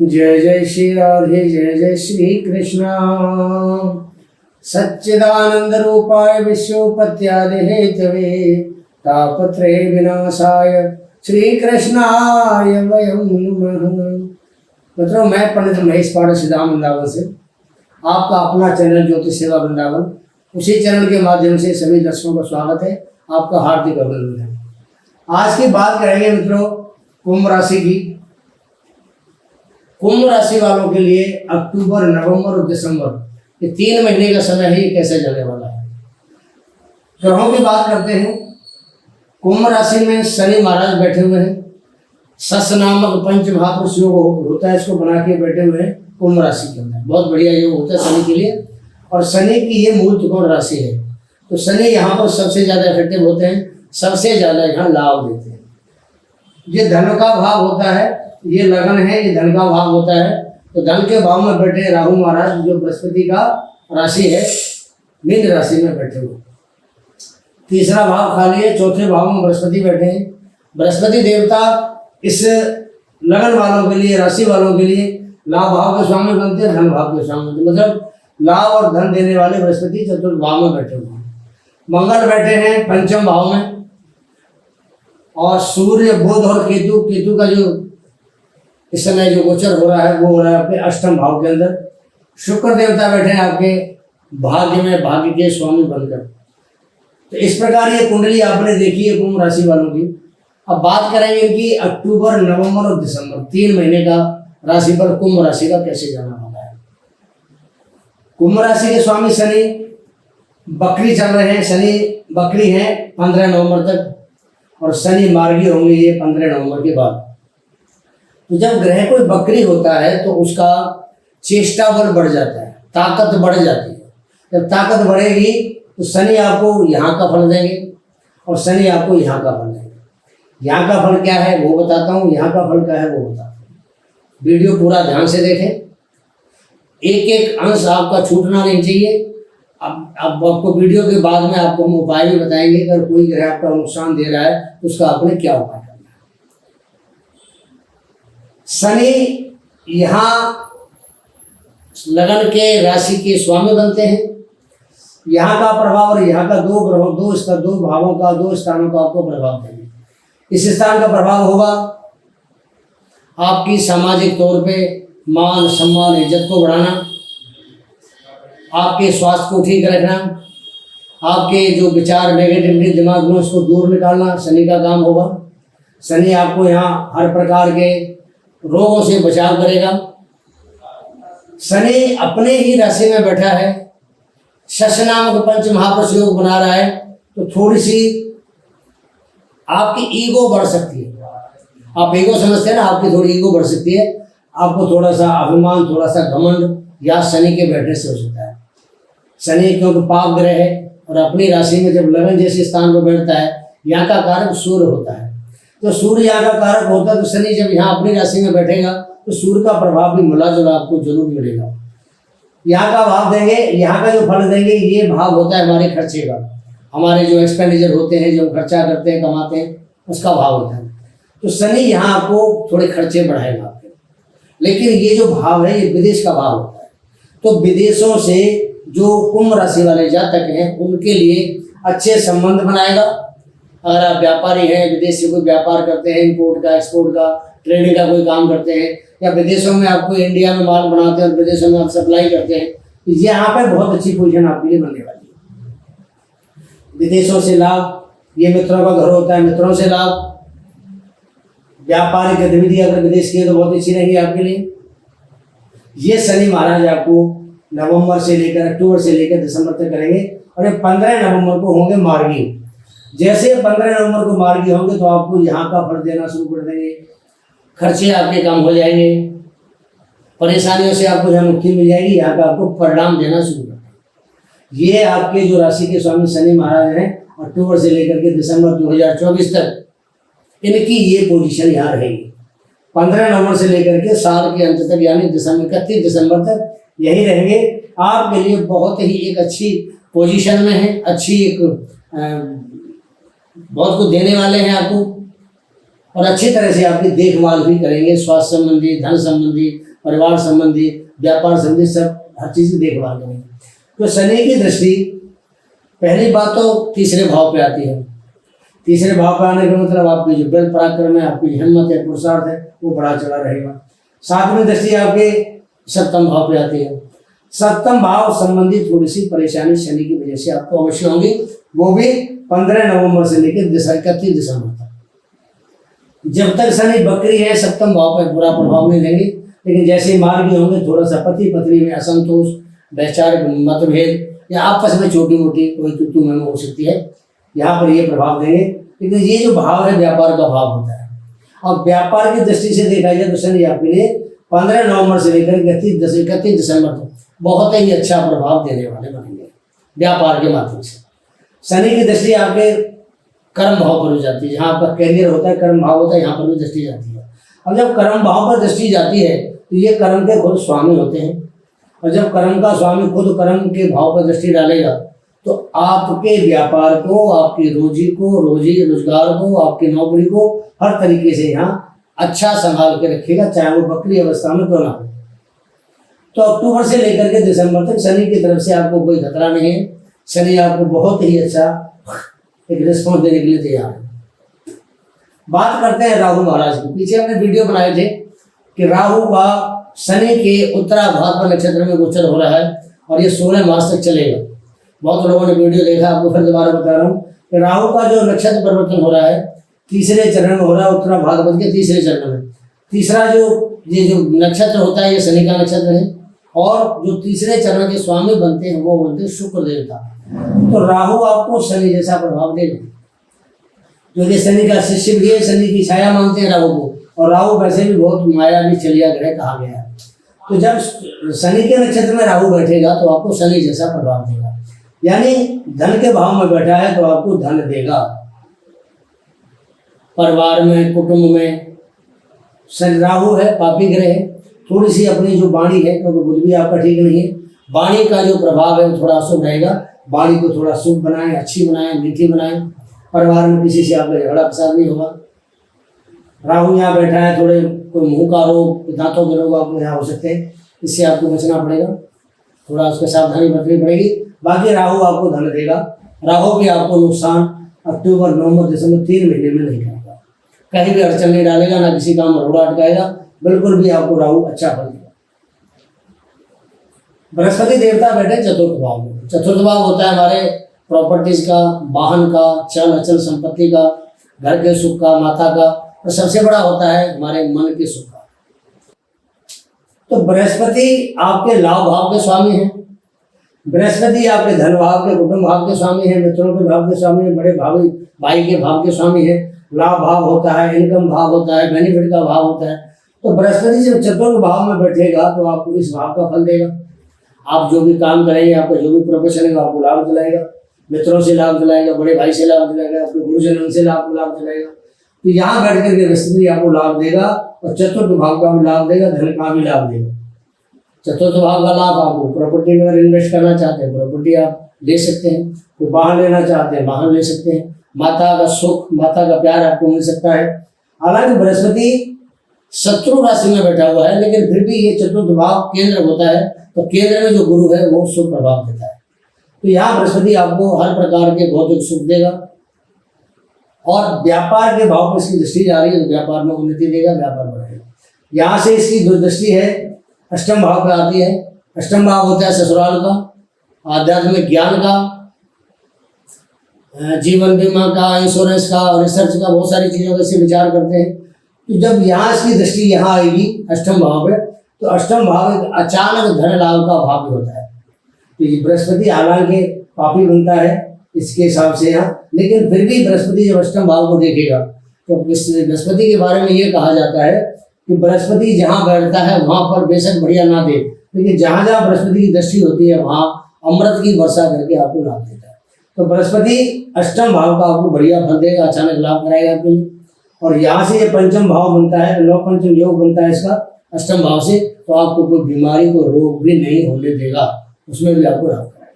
जय जय श्री राधे जय जय श्री कृष्णा। सच्चिदानंद रूपाय विश्वोपत्यादि हेतवे तापत्रय विनाशाय श्री कृष्णाय वयं नमः। मतलब मैं पंडित महेश पाठक सिद्धाम वृंदावन से आपका अपना चैनल ज्योति सेवा वृंदावन, उसी चैनल के माध्यम से सभी दर्शकों का स्वागत है, आपका हार्दिक अभिनंदन है। आज की बात करेंगे मित्रों कुंभ राशि की। कुंभ राशि वालों के लिए अक्टूबर, नवंबर और दिसंबर ये 3 महीने का समय है, ये कैसे जाने वाला है। ग्रहों की बात करते हैं। कुंभ राशि में शनि महाराज बैठे हुए हैं। सस नामक पंच महापुरुष योग होता है, इसको बना के बैठे हुए हैं कुंभ राशि के अंदर। बहुत बढ़िया योग होता है शनि के लिए, और शनि की ये मूल त्रिकोण राशि है, तो शनि यहाँ पर सबसे ज़्यादा इफेक्टिव होते हैं, सबसे ज़्यादा यहाँ लाभ देते हैं। ये धन का भाव होता है, ये लगन है, ये धन का भाव होता है। तो धन के भाव में बैठे राहु महाराज, जो बृहस्पति का राशि है, मीन राशि में बैठे हुए। तीसरा भाव खाली है, चौथे भाव में बृहस्पति बैठे हैं। बृहस्पति देवता इस लगन वालों के लिए, राशि वालों के लिए लाभ भाव के स्वामी बनते हैं, धन भाव के स्वामी बनते हैं। मतलब लाभ और धन देने वाले बृहस्पति चतुर्थ भाव में बैठे हुए हैं। मंगल बैठे हैं पंचम भाव में, और सूर्य, बुध और केतु का जो इस समय जो गोचर हो रहा है वो हो रहा है आपके अष्टम भाव के अंदर। शुक्र देवता बैठे हैं आपके भाग्य में, भाग्य के स्वामी बनकर। तो इस प्रकार ये कुंडली आपने देखी है कुंभ राशि वालों की। अब बात करेंगे इनकी अक्टूबर, नवंबर और दिसंबर 3 महीने का राशि पर कुंभ राशि का कैसे जाना वाला है। कुंभ राशि के स्वामी शनि बकरी चल रहे हैं। शनि बकरी हैं 15 नवंबर तक, और शनि मार्गी होंगे ये 15 नवंबर के बाद। तो जब ग्रह कोई बकरी होता है तो उसका चेष्टा बल बढ़ जाता है, ताकत बढ़ जाती है। जब ताकत बढ़ेगी तो शनि आपको यहाँ का फल देंगे और शनि आपको यहाँ का फल देंगे। यहाँ का फल क्या है वो बताता हूँ, यहाँ का फल क्या है वो बताता हूँ। वीडियो पूरा ध्यान से देखें, एक एक अंश आपका छूटना नहीं चाहिए। अब आपको वीडियो के बाद में आपको हम उपाय भी बताएंगे। अगर कोई ग्रह आपका नुकसान दे रहा है तो उसका आपने क्या उपाय करना है। शनि यहाँ लगन के राशि के स्वामी बनते हैं। यहाँ का प्रभाव और यहाँ का दो भावों का, 2 स्थानों का आपको प्रभाव देंगे। इस स्थान का प्रभाव होगा आपकी सामाजिक तौर पे मान सम्मान इज्जत को बढ़ाना, आपके स्वास्थ्य को ठीक रखना, आपके जो विचार नेगेटिविटी दिमाग में उसको दूर निकालना शनि का काम होगा। शनि आपको यहाँ हर प्रकार के रोगों से बचाव करेगा। शनि अपने ही राशि में बैठा है, शश नामक पंच महापुरुष योग बना रहा है, तो थोड़ी सी आपकी ईगो बढ़ सकती है। आप ईगो समझते हैं ना, आपकी थोड़ी ईगो बढ़ सकती है। आपको थोड़ा सा अभिमान, थोड़ा सा घमंड या शनि के बैठने से हो सकता है। शनि क्योंकि पाप ग्रह है और अपनी राशि में जब लगन जैसे स्थान पर बैठता है, यहाँ का कारक सूर्य होता है। तो सूर्य यहाँ का कारक होता है, तो शनि जब यहाँ अपनी राशि में बैठेगा तो सूर्य का प्रभाव भी मिला जुला आपको जरूर मिलेगा। यहाँ का भाव देंगे, यहाँ का जो फल देंगे, ये भाव होता है हमारे खर्चे का, हमारे जो एक्सपेंडिचर होते हैं, जो खर्चा करते हैं, कमाते हैं, उसका भाव होता है। तो शनि यहाँ आपको थोड़े खर्चे बढ़ाएगा आपके। लेकिन ये जो भाव है ये विदेश का भाव होता है। तो विदेशों से जो कुंभ राशि वाले जातक हैं उनके लिए अच्छे संबंध बनाएगा। अगर आप व्यापारी हैं, विदेश से कोई व्यापार करते हैं, इंपोर्ट का, एक्सपोर्ट का, ट्रेडिंग का कोई काम करते हैं, या विदेशों में आपको इंडिया में माल बनाते हैं और विदेशों में आप सप्लाई करते हैं, तो यहाँ पर बहुत अच्छी पोजीशन आपके लिए बनने वाली है। विदेशों से लाभ, ये मित्रों का घर होता है, मित्रों से लाभ, व्यापारिक गतिविधि अगर विदेश की है तो बहुत अच्छी रहेगी आपके लिए। ये शनि महाराज आपको नवंबर से लेकर, अक्टूबर से लेकर दिसंबर तक करेंगे, और ये 15 नवंबर को होंगे मार्गी। जैसे 15 नवंबर को मार्गी होंगे तो आपको यहाँ का फल देना शुरू कर देंगे, खर्चे आपके कम हो जाएंगे, परेशानियों से आपको यहाँ मुक्ति मिल जाएगी, यहाँ का आपको परिणाम देना शुरू कर देंगे। ये आपके जो राशि के स्वामी शनि महाराज हैं, अक्टूबर से लेकर के दिसंबर 2024 तक इनकी ये पोजीशन यहाँ रहेगी। 15 नवंबर से लेकर के साल के अंत तक यानी 31 दिसंबर तक यही रहेंगे। आपके लिए बहुत ही एक अच्छी पोजीशन में है, अच्छी एक बहुत कुछ देने वाले हैं आपको, और अच्छी तरह से आपकी देखभाल भी करेंगे। स्वास्थ्य संबंधी, धन संबंधी, परिवार संबंधी, व्यापार संबंधी सब हर चीज़ की देखभाल करेंगे। तो शनि की दृष्टि पहली बात तो तीसरे भाव पे आती है। तीसरे भाव पे आने का मतलब आपकी जो बल पराक्रम है, आपकी हिम्मत है, पुरुषार्थ है, वो बढ़ा चढ़ा रहेगा। सातवीं दृष्टि आपके सप्तम भाव पे आती है। सप्तम भाव संबंधी थोड़ी सी परेशानी शनि की वजह से आपको अवश्य होगी, वो भी 15 नवंबर से लेकर 31 दिसंबर तक। जब तक शनि बकरी है सप्तम भाव पर बुरा प्रभाव नहीं देंगे, लेकिन जैसे मार्गी होंगे थोड़ा सा पति पत्नी में असंतोष, वैचारिक मतभेद या आपस में छोटी मोटी कोई तू में हो सकती है, यहाँ पर ये प्रभाव देंगे। लेकिन ये जो भाव है व्यापार का भाव होता है, और व्यापार की दृष्टि से देखा जाए तो शनि आपके लिए 15 नवंबर से लेकर 31 दिसंबर तक बहुत ही अच्छा प्रभाव देने वाले बनेंगे व्यापार के माध्यम से। शनि की दृष्टि आपके कर्म भाव पर हो जाती है, जहाँ आपका कैरियर होता है, कर्म भाव होता है, यहाँ पर भी दृष्टि जाती है। अब जब कर्म भाव पर दृष्टि जाती है तो ये कर्म के खुद स्वामी होते हैं, और जब कर्म का स्वामी खुद कर्म के भाव पर दृष्टि डालेगा तो आपके व्यापार को, आपकी रोजी रोजगार को, आपकी नौकरी को हर तरीके से यहाँ अच्छा संभाल के रखेगा, चाहे वो बकरी अवस्था में क्यों ना हो। तो अक्टूबर से लेकर के दिसंबर तक शनि की तरफ से आपको कोई खतरा नहीं है। शनि आपको बहुत ही अच्छा एक रिस्पॉन्स देने के लिए तैयार है। बात करते हैं राहु महाराज की। पीछे हमने वीडियो बनाए थे कि राहु का शनि के उत्तराभाद्र पर नक्षत्र में गोचर हो रहा है और ये 16 मास तक चलेगा। बहुत लोगों ने वीडियो देखा, आपको फिर दोबारा बता रहा हूँ कि राहु का जो नक्षत्र परिवर्तन हो रहा है तीसरे चरण में हो रहा है, उत्तराभाद्र के तीसरे चरण में। तीसरा ये जो नक्षत्र होता है ये शनि का नक्षत्र है, और जो तीसरे चरण के स्वामी बनते हैं वो बनते हैं शुक्र देवता। तो राहु आपको शनि जैसा प्रभाव देगा, जो कि शनि का शिष्य भी है, शनि की छाया मानते हैं राहु को, और राहु वैसे भी बहुत मायावी चलिया ग्रह कहा गया है। तो जब शनि के नक्षत्र में राहु बैठेगा तो आपको शनि जैसा प्रभाव देगा, यानी धन के भाव में बैठा है तो आपको धन देगा। परिवार में, कुटुंब में शनि राहु है, पापी ग्रह है, थोड़ी सी अपनी जो वाणी है, क्योंकि बुद्धि भी आपका ठीक नहीं है, वाणी का जो प्रभाव है वो थोड़ा अशुभ रहेगा। वाणी को थोड़ा शुभ बनाएं, अच्छी बनाएं, मीठी बनाएं। परिवार में किसी से आपका झगड़ा फसाद नहीं होगा। राहु यहाँ बैठा है, थोड़े कोई मुंह का रोग, दांतों के रोग आपको यहाँ हो सकते हैं, इससे आपको बचना पड़ेगा, थोड़ा उसका सावधानी बरतनी पड़ेगी। बाकी राहु आपको धन देगा। राहु भी आपको नुकसान अक्टूबर, नवंबर, दिसंबर 3 महीने में नहीं करेगा, कहीं भी अड़चन नहीं डालेगा, ना किसी काम में रोड़ा अटकाएगा, बिल्कुल भी आपको राहु अच्छा फल देगा। बृहस्पति देवता बैठे चतुर्थ भाव में। चतुर्थ भाव होता है हमारे प्रॉपर्टीज का, वाहन का, चल अचल संपत्ति का, घर के सुख का, माता का, और सबसे बड़ा होता है हमारे मन के सुख का। तो बृहस्पति आपके लाभ भाव के स्वामी हैं, बृहस्पति आपके धन भाव के, कुटुंब भाव के स्वामी हैं, मित्रों के भाव के स्वामी हैं, बड़े भाई के भाव के स्वामी हैं। लाभ भाव होता है, इनकम भाव होता है, बेनिफिट का भाव होता है। तो बृहस्पति जब चतुर्थ भाव में बैठेगा तो आपको इस भाव का फल देगा। आप जो भी काम करेंगे, आपका जो भी प्रोफेशन है आपको लाभ दिलाएगा, मित्रों से लाभ दिलाएगा, बड़े भाई से लाभ दिलाएगा, आपके गुरुजनों से आपको लाभ दिलाएगा। तो यहाँ बैठ करके बृहस्पति आपको लाभ देगा, और चतुर्थ भाव का भी लाभ देगा, धन का भी लाभ देगा। चतुर्थ भाव का लाभ आपको प्रॉपर्टी में अगर इन्वेस्ट करना चाहते हैं प्रॉपर्टी आप ले सकते हैं, कोई वाहन लेना चाहते हैं वाहन ले सकते हैं, माता का सुख, माता का प्यार आपको मिल सकता है। हालांकि बृहस्पति शत्रु राशि में बैठा हुआ है, लेकिन फिर भी ये चतुर्थ भाव केंद्र होता है, तो केंद्र में जो गुरु है वो शुभ प्रभाव देता है। तो यहाँ बृहस्पति आपको हर प्रकार के भौतिक सुख देगा, और व्यापार के भाव पर इसकी दृष्टि जा रही है तो व्यापार में उन्नति देगा, व्यापार बढ़ेगा। यहाँ से इसकी जो दृष्टि है अष्टम भाव पर आती है। अष्टम भाव होता है ससुराल का, आध्यात्मिक ज्ञान का, जीवन बीमा का, इंश्योरेंस का, रिसर्च का, बहुत सारी चीज़ों का से विचार करते हैं। तो जब यहाँ इसकी दृष्टि यहाँ आएगी अष्टम भाव पे, तो अष्टम भाव एक अचानक धन लाभ का भाव भी होता है। तो ये बृहस्पति हालांकि पापी बनता है इसके हिसाब से यहाँ, लेकिन फिर भी बृहस्पति जब अष्टम भाव को देखेगा तो बृहस्पति के बारे में ये कहा जाता है कि बृहस्पति जहाँ बैठता है वहाँ पर बेशक बढ़िया ना दे, लेकिन जहाँ जहाँ बृहस्पति की दृष्टि होती है वहाँ अमृत की वर्षा करके आपको लाभ देता है। तो बृहस्पति अष्टम भाव का आपको बढ़िया फल देगा, अचानक लाभ कराएगा आपके लिए। और यहाँ से ये पंचम भाव बनता है, नौ पंचम योग बनता है इसका अष्टम भाव से, तो आपको कोई बीमारी को रोग भी नहीं होने देगा, उसमें भी आपको लाभ कराएगा।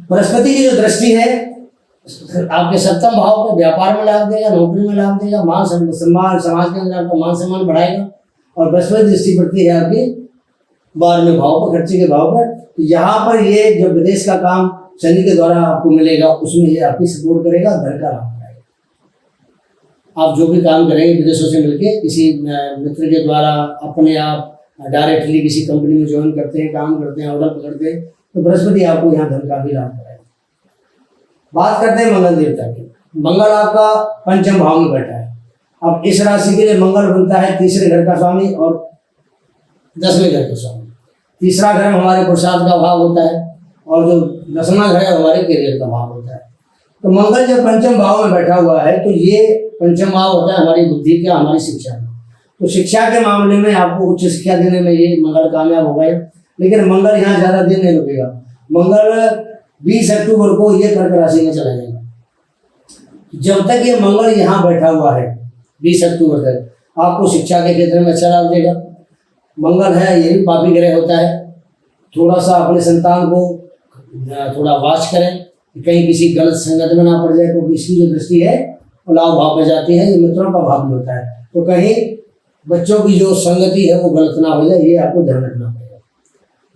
बृहस्पति की जो दृष्टि है आपके सप्तम भाव को व्यापार में लाभ देगा, नौकरी में लाभ देगा, मान सम्मान, समाज के अंदर आपका मान सम्मान बढ़ाएगा, और बृहस्पति दृष्टि पड़ती है आपकी 12वें भाव पर, खर्चे के भाव पर। तो यहाँ पर ये जो विदेश का काम शनि के द्वारा आपको मिलेगा उसमें ये आपकी सपोर्ट करेगा, धन का लाभ कराएगा। आप जो भी काम करेंगे विदेशों से मिलके, किसी मित्र के द्वारा, अपने आप डायरेक्टली किसी कंपनी में ज्वाइन करते हैं, काम करते हैं, ऑर्डर पकड़ते हैं, तो बृहस्पति आपको यहाँ धन का भी लाभ कराएगा। बात करते हैं मंगल देवता की। मंगल आपका पंचम भाव में बैठा है। अब इस राशि के लिए मंगल बनता है तीसरे घर का स्वामी और 10वें घर का स्वामी। तीसरा घर हमारे पुरुषार्थ का भाव होता है और जो 10वां घर है हमारे करियर का भाव होता है। तो मंगल जब पंचम भाव में बैठा हुआ है तो ये पंचम भाव होता है हमारी बुद्धि का, हमारी शिक्षा का। तो शिक्षा के मामले में आपको उच्च शिक्षा देने में ये मंगल कामयाब होगा। लेकिन मंगल यहाँ ज़्यादा दिन नहीं रुकेगा। मंगल 20 अक्टूबर को ये कर्क राशि में चला जाएगा। जब तक ये मंगल यहाँ बैठा हुआ है 20 अक्टूबर तक, आपको शिक्षा के क्षेत्र में अच्छा लाभ देगा। मंगल है ये भी पापी ग्रह होता है। थोड़ा सा अपने संतान को थोड़ा वाच करें, कहीं किसी गलत संगत में ना पड़ जाए, क्योंकि इसकी जो दृष्टि है वो लाभ भाव पे जाती है, ये मित्रों का भाव भी होता है। तो कहीं बच्चों की जो संगति है वो गलत ना हो जाए, ये आपको ध्यान रखना पड़ेगा।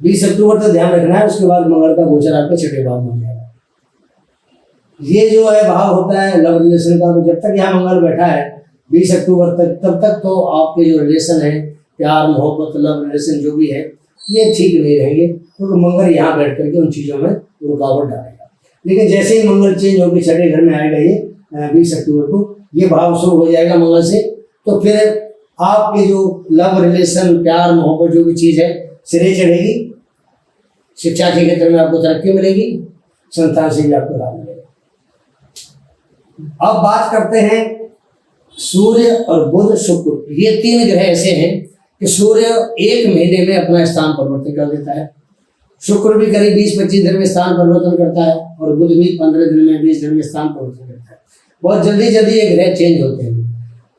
20 अक्टूबर तक ध्यान रखना है। उसके बाद मंगल का गोचर आपके छठे भाव में हो जाएगा। ये जो है भाव होता है लव रिलेशन का। तो जब तक यहाँ मंगल बैठा है 20 अक्टूबर तक, तब तक तो आपके जो रिलेशन है, प्यार मोहब्बत लव रिलेशन जो भी है, ये ठीक नहीं रहेंगे, क्योंकि तो मंगल यहाँ बैठ करके उन चीज़ों में रुकावट डालेगा। लेकिन जैसे ही मंगल चेंज होकर छठे घर में आएगा ये 20 अक्टूबर को, ये भाव शुरू हो जाएगा मंगल से, तो फिर आपके जो लव रिलेशन, प्यार मोहब्बत जो भी चीज़ है सिरे चढ़ेगी। शिक्षा के क्षेत्र में आपको तरक्की मिलेगी, संतान से भी आपको लाभ मिलेगा। अब बात करते हैं सूर्य और बुध शुक्र। ये तीन ग्रह ऐसे हैं कि सूर्य 1 महीने में अपना स्थान परिवर्तन कर देता है। शुक्र भी करीब 20-25 दिन में स्थान परिवर्तन करता है और बुध भी 15 दिन में, 20 दिन में स्थान परिवर्तन करता है। बहुत जल्दी जल्दी ये ग्रह चेंज होते हैं।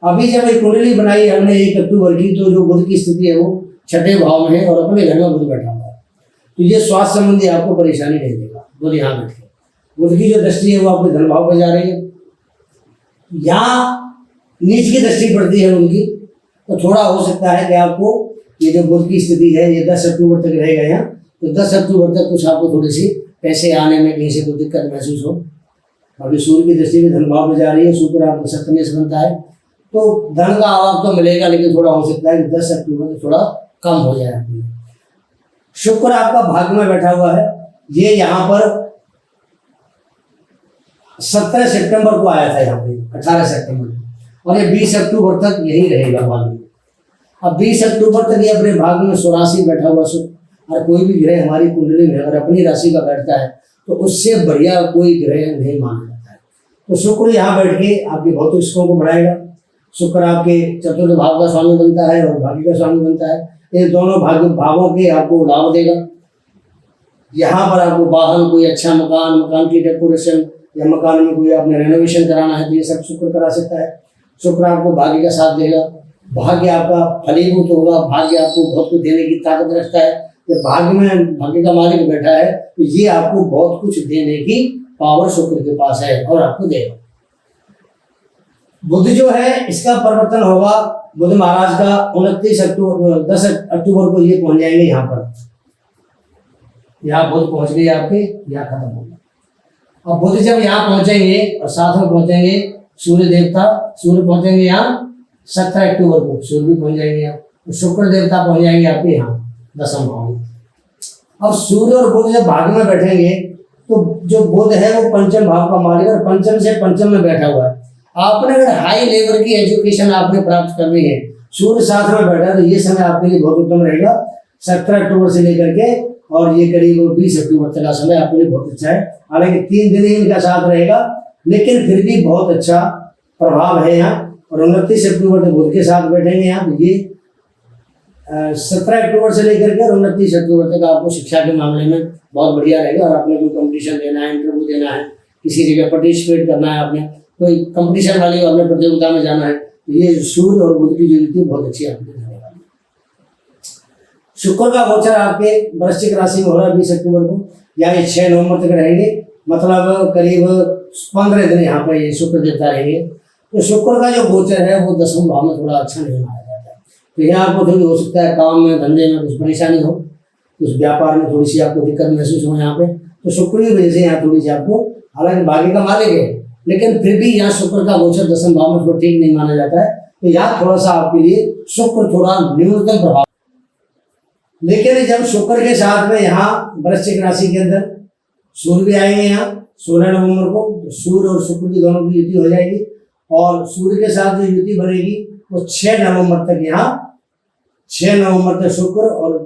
अभी जब ये कुंडली बनाई हमने 1 अक्टूबर की, तो जो बुध की स्थिति है वो छठे भाव में है और अपने घर में बुध बैठा हुआ है। तो ये स्वास्थ्य संबंधी आपको परेशानी नहीं देगा। बुध यहाँ बैठ के, बुध की जो दृष्टि है वो आपके धन भाव पर जा रही है। यहाँ नीच की दृष्टि पड़ती है उनकी, तो थोड़ा हो सकता है कि आपको ये जो बुध की स्थिति है ये 10 अक्टूबर तक रहेगा यहाँ, तो 10 अक्टूबर तक कुछ आपको थोड़ी सी पैसे आने में कहीं से कोई दिक्कत महसूस हो। अभी सूर्य की दृष्टि भी धन भाव में जा रही है, शुक्र आपको सप्तमी से बनता है, तो धन का अभाव तो मिलेगा, लेकिन थोड़ा हो सकता है कि 10 अक्टूबर तक थोड़ा कम हो जाए आपको। शुक्र आपका भाग्य में बैठा हुआ है। ये यहाँ पर 17 सितंबर को आया था, यहाँ पे 18 सितंबर, और ये 20 अक्टूबर तक यही रहेगा भाग्य में। अब 20 अक्टूबर तक ये अपने भाग्य में 84 बैठा हुआ शुक्र। और कोई भी ग्रह हमारी कुंडली में अगर अपनी राशि का बैठता है तो उससे बढ़िया कोई ग्रह नहीं माना जाता है। तो शुक्र यहाँ बैठ के आपके भौतिक सुखों को बढ़ाएगा। शुक्र आपके चतुर्थ भाव का स्वामी बनता है और भाग्य का स्वामी बनता है। ये दोनों भावों के आपको लाभ देगा। यहाँ पर आपको वाहन, कोई अच्छा मकान, मकान की डेकोरेशन या मकान में कोई आपने रेनोवेशन कराना है तो ये सब शुक्र करा सकता है। शुक्र आपको भाग्य का साथ देगा। भाग्य आपका फलीभूत होगा। भाग्य आपको बहुत कुछ देने की ताकत रखता है। जब भाग्य में भाग्य का मालिक बैठा है तो ये आपको बहुत कुछ देने की पावर शुक्र के पास है और आपको देगा। बुध जो है इसका परिवर्तन होगा। बुध महाराज का 10 अक्टूबर को ये पहुंच जाएंगे यहाँ पर। यहाँ बुध पहुंच गए आपके, यहाँ खत्म हो गया। अब बुध जब यहाँ पहुंचेंगे और साथ में पहुंचेंगे सूर्य देवता, सूर्य पहुंचेंगे यहाँ 17 अक्टूबर को, सूर्य भी पहुंच जाएंगे यहाँ। तो शुक्र देवता पहुंच जाएंगे आपके यहाँ 10वें भाव में। अब सूर्य और बुध जब भाग्य में बैठेंगे तो जो बुध है वो पंचम भाव का मालिक और पंचम से पंचम में बैठा हुआ है। आपने अगर हाई लेवल की एजुकेशन आपने प्राप्त करनी है, सूर्य साथ में बैठा है, तो ये समय आपके लिए बहुत उत्तम रहेगा। 17 अक्टूबर से लेकर के और ये करीब 20 अक्टूबर तक का समय आपके लिए बहुत अच्छा है। हालांकि 3 दिन ही इनका साथ रहेगा, लेकिन फिर भी बहुत अच्छा प्रभाव है यहाँ। और 29 अक्टूबर तक बुध के साथ बैठेंगे यहाँ। तो ये 17 अक्टूबर से लेकर के 29 अक्टूबर तक आपको शिक्षा के मामले में बहुत बढ़िया रहेगा। और आपने कोई कंपटीशन देना है, इंटरव्यू देना है, किसी जगह पार्टिसिपेट करना है, आपने कोई कंपटीशन वाली आपने प्रतियोगिता में जाना है, तो ये सूर्य और बुध की जो रीति बहुत अच्छी आपको रहने वाली। शुक्र का गोचर आपके वृश्चिक राशि में हो रहा है 20 अक्टूबर को, यानी 6 नवंबर तक रहेंगे। मतलब करीब 15 दिन यहाँ पर ये शुक्र देवता रहेंगे। तो शुक्र का जो गोचर है वो 10वें भाव में थोड़ा अच्छा नहीं माना जाता है। तो यहाँ आपको थोड़ी हो सकता है काम में धंधे में कुछ परेशानी हो, कुछ व्यापार में थोड़ी सी आपको दिक्कत महसूस हो यहाँ पे, तो शुक्र की वजह से यहाँ थोड़ी सी आपको, हालांकि भाग्य का मालिक है लेकिन फिर भी यहाँ शुक्र का गोचर दसम भाव में थोड़ा ठीक नहीं माना जाता है, तो यहाँ थोड़ा सा आपके लिए शुक्र थोड़ा न्यूनतम प्रभाव। लेकिन जब शुक्र के साथ में यहाँ वृश्चिक राशि के अंदर सूर्य भी आएंगे, यहाँ 16 नवंबर को तो सूर्य और शुक्र की दोनों की युति हो जाएगी, और सूर्य के साथ जो युति बनेगी वो 6 नवंबर तक, यहाँ 6 नवंबर तक शुक्र और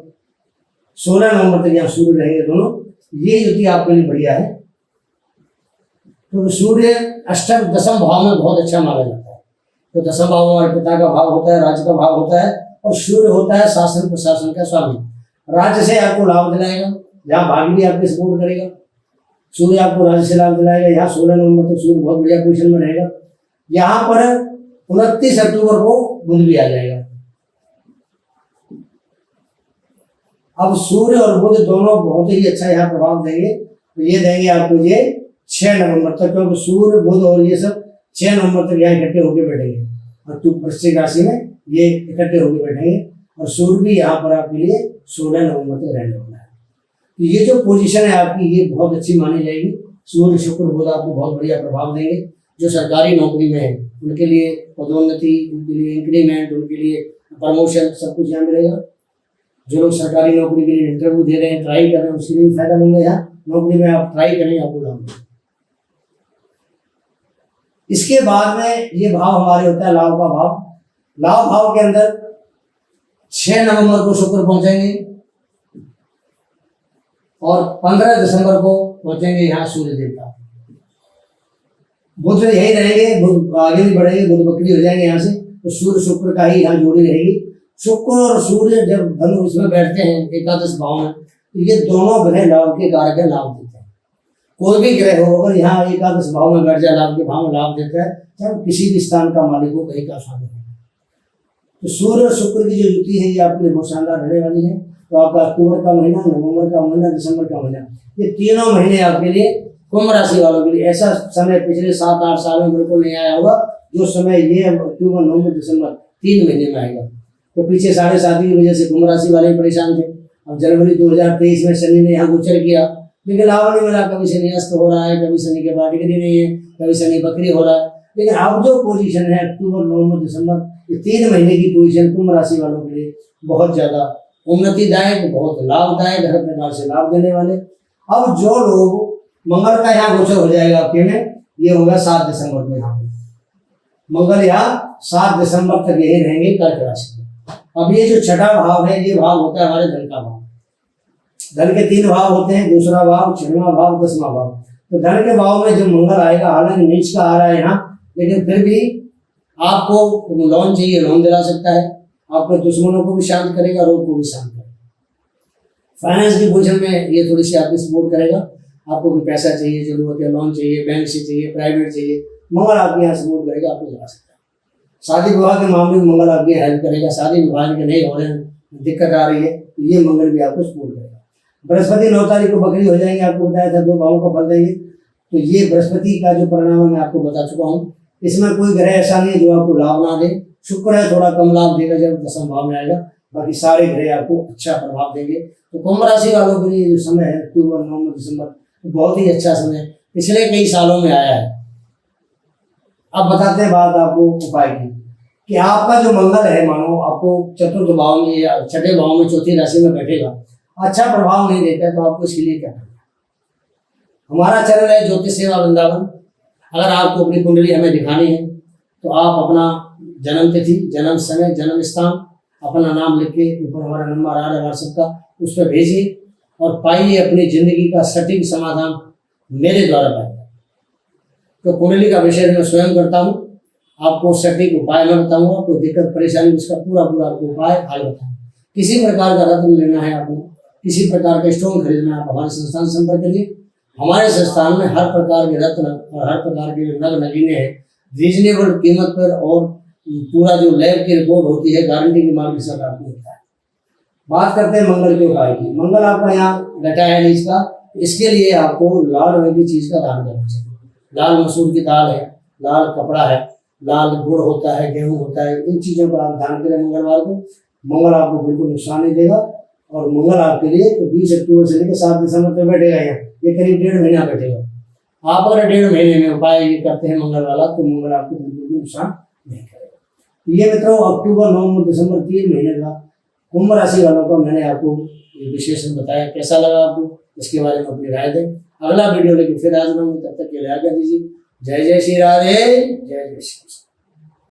16 नवंबर तक यहाँ सूर्य रहेंगे दोनों। ये युति आपके लिए बढ़िया है। तो सूर्य अष्टम दसम भाव में बहुत अच्छा माना जाता है। तो दसम भाव हमारे पिता का भाव होता है, राज्य का भाव होता है, और सूर्य होता है शासन प्रशासन का स्वामी। राज्य से आपको लाभ दिलाएगा, जहाँ भाग्य भी आपकी सपोर्ट करेगा, सूर्य आपको राज्य से लाभ दिलाएगा। यहाँ 16 नवंबर तक सूर्य बहुत बढ़िया पोजिशन में रहेगा। यहाँ पर 29 अक्टूबर को बुध भी आ जाएगा। अब सूर्य और बुध दोनों बहुत ही अच्छा यहाँ प्रभाव देंगे। तो ये देंगे आपको ये 6 नवंबर तक, क्योंकि सूर्य बुध और ये सब 6 नवंबर तक यहाँ इकट्ठे होकर बैठेंगे, और वृश्चिक राशि में ये इकट्ठे होकर बैठेंगे, और सूर्य भी यहाँ पर आपके लिए 16 नवंबर तक रहने वाला है। तो ये जो पोजीशन है आपकी, ये बहुत अच्छी मानी जाएगी। सूर्य शुक्र बुध आपको बहुत बढ़िया प्रभाव देंगे। जो सरकारी नौकरी में है उनके लिए पदोन्नति, उनके लिए इंक्रीमेंट, उनके लिए प्रमोशन, सब कुछ यहाँ मिलेगा। जो लोग सरकारी नौकरी के लिए इंटरव्यू दे रहे हैं, ट्राई कर रहे हैं, उसके लिए फायदा मिलेगा। यहाँ नौकरी में आप ट्राई करें, आपको लाभ मिलेगा। इसके बाद में ये भाव हमारे होता है लाभ का भाव। लाभ भाव के अंदर 6 नवंबर को शुक्र पहुंचेंगे, और 15 दिसंबर को पहुंचेंगे यहाँ सूर्य देवता। बुध यही रहेंगे, बुध आगे भी बढ़ेंगे, बुध बकरी हो जाएंगे यहाँ से। तो सूर्य शुक्र का ही यहाँ जोड़ी रहेगी। शुक्र और सूर्य जब धनु इसमें बैठते हैं एकादश भाव में, तो ये दोनों ग्रह लाभ के कारक है, लाभ देते हैं। कोई भी ग्रह हो अगर यहाँ एकादश भाव में बैठ जाए, लाभ के भाव में लाभ देता है, चाहे किसी भी स्थान का मालिक हो, कहीं का स्वामी हो। तो सूर्य और शुक्र की जो युति है ये आपके लिए बहुत शानदार रहने वाली है। तो आपका अक्टूबर का महीना, नवंबर का महीना, दिसंबर का महीना, ये तीनों महीने आपके लिए कुंभ राशि वालों के लिए ऐसा समय पिछले 7-8 साल में बिल्कुल नहीं आया होगा जो समय ये अक्टूबर, नवंबर, दिसंबर 3 महीने में आएगा। तो पीछे 7.5 की वजह से कुंभ राशि वाले परेशान थे। अब जनवरी 2023 में शनि ने यहाँ गोचर किया, लेकिन लाभ नहीं मिला। कभी शनि अस्त हो रहा है, कभी शनि के बाद डिग्री नहीं है, कभी शनि बकरी हो रहा है। लेकिन अब जो पोजीशन है अक्टूबर, नवंबर, दिसंबर, ये 3 महीने की पोजीशन कुंभ राशि वालों के लिए बहुत ज्यादा उन्नतिदायक, बहुत लाभदायक, हर प्रकार से लाभ देने वाले। अब जो लोग मंगल का यहाँ गोचर हो जाएगा आपके में, ये होगा 7 दिसंबर को। यहाँ मंगल यहाँ 7 दिसंबर तक यही रहेंगे कर्क राशि में। अब ये जो छठा भाव है, ये भाव होता है हमारे धन का भाव। धन के 3 भाव होते हैं, दूसरा भाव, 6वां भाव, 10वां भाव। तो धन के भाव में जो मंगल आएगा, हालांकि नीच का आ रहा है यहाँ, लेकिन फिर भी आपको लोन चाहिए, लोन दिला सकता है। आपके दुश्मनों को भी शांत करेगा, रोग को भी शांत करेगा। फाइनेंस की पोजीशन में ये थोड़ी सी आपकी सपोर्ट करेगा। आपको भी पैसा चाहिए, जरूरत है, लोन चाहिए, बैंक से चाहिए, प्राइवेट चाहिए, मंगल आपके यहाँ सपोर्ट करेगा, आपको दिला सकता है। शादी विवाह के मामले में मंगल आपकी हेल्प करेगा। शादी विवाह के नहीं हो रहे हैं, दिक्कत आ रही है, तो ये मंगल भी आपको सपोर्ट करेगा। बृहस्पति 9 तारीख को बकरी हो जाएंगे, आपको बताया था 2 भावों का फल देंगे। तो ये बृहस्पति का जो परिणाम मैं आपको बता चुका हूँ। इसमें कोई ग्रह ऐसा नहीं है जो आपको लाभ ना दे। शुक्र है थोड़ा कम लाभ देगा जब दसम भाव में आएगा, बाकी सारे ग्रह आपको अच्छा प्रभाव देंगे। तो कुंभ राशि वालों के लिए जो समय है अक्टूबर, नवंबर, दिसंबर, बहुत ही अच्छा समय पिछले कई सालों में आया है। अब बताते हैं बात आपको उपाय की, कि आपका जो मंगल है, मानो आपको चतुर्थ भाव में या छठे भाव में, चौथी राशि में बैठेगा, अच्छा प्रभाव नहीं देता है, तो आपको इसके लिए क्या करना है। हमारा चैनल है ज्योतिष सेवा वृंदावन। अगर आपको अपनी कुंडली हमें दिखानी है तो आप अपना जन्म तिथि, जन्म समय, जन्म स्थान, अपना नाम लिख के ऊपर हमारा नंबर आ रहा है व्हाट्सएप का, उस पर भेजिए और पाइए अपनी जिंदगी का सटीक समाधान मेरे द्वारा पाइए। तो कुंडली का विषय मैं स्वयं करता हूँ, आपको सटीक उपाय मैं बताऊंगा। कोई दिक्कत परेशानी उसका पूरा आपको उपाय हल बताऊंगा। किसी प्रकार का रत्न लेना है आपको, किसी प्रकार का स्टोन खरीदना है, आप हमारे संस्थान से संपर्क करिए। हमारे संस्थान में हर प्रकार के रत्न और हर प्रकार के नग नगीने हैं, रीजनेबल कीमत पर, और पूरा जो लैब की रिपोर्ट होती है गारंटी के माल के साथ आपको मिलता है। बात करते हैं मंगल के उपाय की। मंगल आपका यहाँ बैठा है नीच का, इसके लिए आपको लाल रंग की चीज का दान करना चाहिए। लाल मसूर की दाल है, लाल कपड़ा है, लाल गुड़ होता है, गेहूं होता है, इन चीज़ों पर आप ध्यान करें मंगलवार को। मंगल आपको बिल्कुल नुकसान नहीं देगा और मंगल आपके लिए तो 20 अक्टूबर से लेकर 7 दिसंबर तक बैठेगा यहाँ, ये करीब 1.5 महीना बैठेगा। आप अगर 1.5 महीने में उपाय ये करते हैं मंगल वाला तो मंगल आपको बिल्कुल भी नुकसान नहीं करेगा। ये मित्रों अक्टूबर, नवंबर, दिसंबर 3 महीने का कुंभ राशि वालों को मैंने आपको ये विशेषण बताया। कैसा लगा आपको, इसके बारे में अपनी राय दें। अगला वीडियो लेकर फिर हाजिर होंगे, तब तक के लिए आज्ञा दीजिए। जय जय श्री राधे, जय जय श्री कृष्ण।